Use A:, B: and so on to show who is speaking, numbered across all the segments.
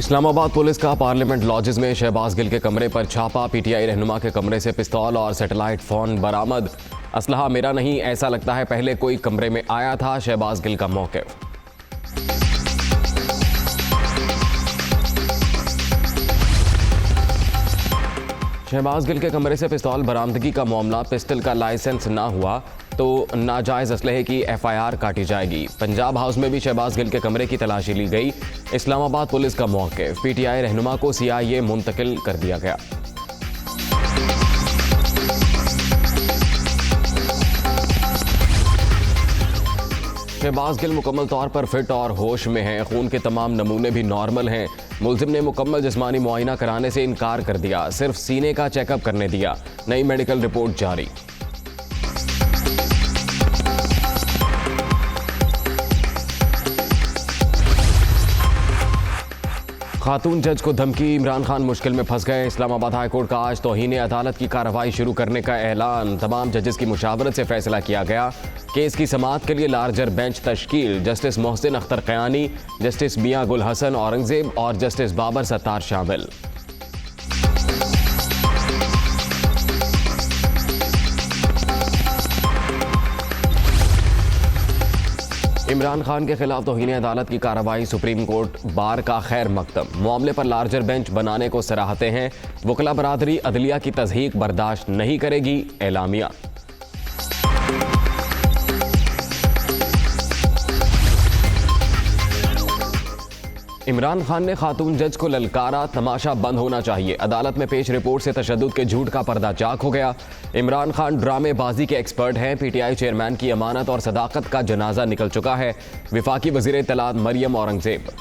A: Islamabad police का parliament lodges में शहबाज गिल के कमरे पर छापा। पीटीआई रहनुमा के कमरे से पिस्तौल और सैटेलाइट फोन बरामद। असलहा मेरा नहीं, ऐसा लगता है पहले कोई कमरे में आया था। शहबाज गिल का मौक़िफ़। शहबाज गिल के कमरे से पिस्तौल बरामदगी का मामला, पिस्टल का लाइसेंस ना हुआ तो नाजायज़ असलहे की एफआईआर काटी जाएगी। पंजाब हाउस में भी शहबाज गिल के कमरे की तलाशी ली गई। इस्लामाबाद पुलिस का मौक़िफ़, पीटीआई रहनुमा को सीआईए मुंतकिल कर दिया गया। शहबाज गिल मुकम्मल तौर पर फिट और होश में हैं। खून के तमाम नमूने भी नॉर्मल हैं। मुलजिम ने मुकम्मल जिस्मानी मुआयना कराने से इनकार कर दिया, सिर्फ सीने का चेकअप करने दिया। नई मेडिकल रिपोर्ट जारी। खातून जज को धमकी, इमरान खान मुश्किल में फंस गए। इस्लामाबाद हाई कोर्ट का आज तौहीन अदालत की कार्रवाई शुरू करने का ऐलान। तमाम जजेस की मुशावरत से फैसला किया गया। केस की समाअत के लिए लार्जर बेंच तश्कील। जस्टिस मोहसिन अख्तर क़यानी, जस्टिस मियां गुल हसन औरंगजेब और जस्टिस बाबर सत्तार शामिल। इमरान खान के खिलाफ तौहीन अदालत की कार्रवाई, सुप्रीम कोर्ट बार का खैर मकदम। मामले पर लार्जर बेंच बनाने को सराहते हैं। वकला बरादरी अदलिया की तज़हीक बर्दाश्त नहीं करेगी, एलामिया। इमरान खान ने खातून जज को ललकारा, तमाशा बंद होना चाहिए। अदालत में पेश रिपोर्ट से तशद्दुद के झूठ का पर्दा चाक हो गया। इमरान खान ड्रामेबाजी के एक्सपर्ट हैं। पीटीआई चेयरमैन की अमानत और सदाकत का जनाजा निकल चुका है। विफाकी वज़ीर इत्तलात मरियम औरंगजेब।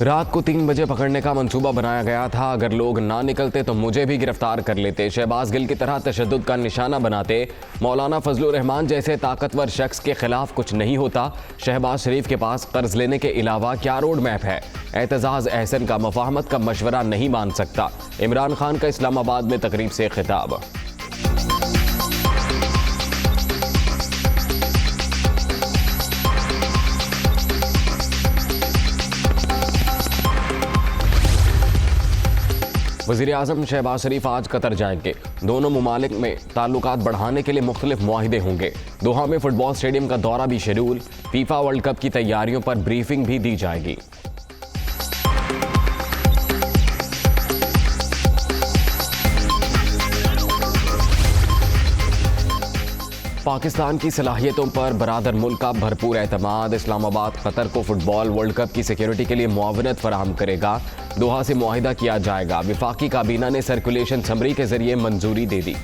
A: रात को 3 बजे पकड़ने का मंसूबा बनाया गया था। अगर लोग ना निकलते तो मुझे भी गिरफ्तार कर लेते। शहबाज गिल की तरह तशद्दुद का निशाना बनाते। मौलाना फजलुर रहमान जैसे ताकतवर शख्स के खिलाफ कुछ नहीं होता। शहबाज शरीफ के पास कर्ज लेने के अलावा क्या रोड मैप है? एतजाज एहसन का मफाहमत का मशवरा नहीं मान सकता। इमरान खान का इस्लामाबाद में तकरीब से खिताब। वज़ीर आज़म शहबाज शरीफ आज कतर जाएंगे। दोनों मुमालिक में ताल्लुकात बढ़ाने के लिए मुख्तलिफ मुआहिदे होंगे। दोहा में फुटबॉल स्टेडियम का दौरा भी शेड्यूल। फीफा वर्ल्ड कप की तैयारियों पर ब्रीफिंग भी दी जाएगी। पाकिस्तान की सलाहियतों पर बरादर मुल्क का भरपूर एतमाद। इस्लामाबाद कतर को फुटबॉल वर्ल्ड कप की सिक्योरिटी के लिए मुआवनत फराहम करेगा। दोहा से मुआहिदा किया जाएगा। विफाकी काबीना ने सर्कुलेशन समरी के जरिए मंजूरी दे दी।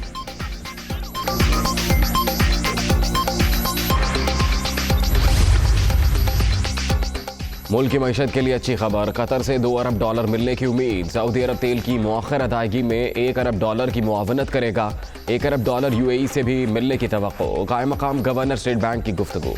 A: मुल्क की मईशत के लिए अच्छी खबर, कतर से $2 अरब मिलने की उम्मीद। सऊदी अरब तेल की मौखर अदायगी में $1 अरब की मुआवनत करेगा। $1 अरब यूएई से भी मिलने की तवक्को। कायम मकाम गवर्नर स्टेट बैंक की गुफ्तगू।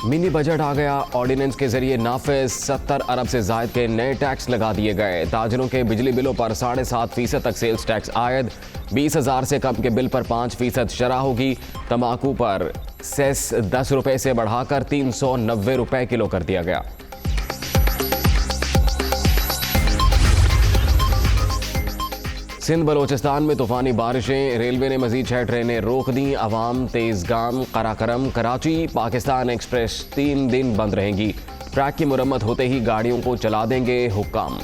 A: मिनी बजट आ गया। ऑर्डिनेंस के जरिए नाफिज 70 अरब से जायद के नए टैक्स लगा दिए गए। ताजरों के बिजली बिलों पर 7.5% तक सेल्स टैक्स आयद। 20,000 से कम के बिल पर 5% शरह होगी। तंबाकू पर सेस 10 रुपए से बढ़ाकर 390 रुपए किलो कर दिया गया। सिंध बलोचिस्तान में तूफानी बारिशें। रेलवे ने मजीद 6 ट्रेनें रोक दी। अवाम तेजगाम, कराकरम, कराची पाकिस्तान एक्सप्रेस 3 दिन बंद रहेंगी। ट्रैक की मुरम्मत होते ही गाड़ियों को चला देंगे हुक्काम।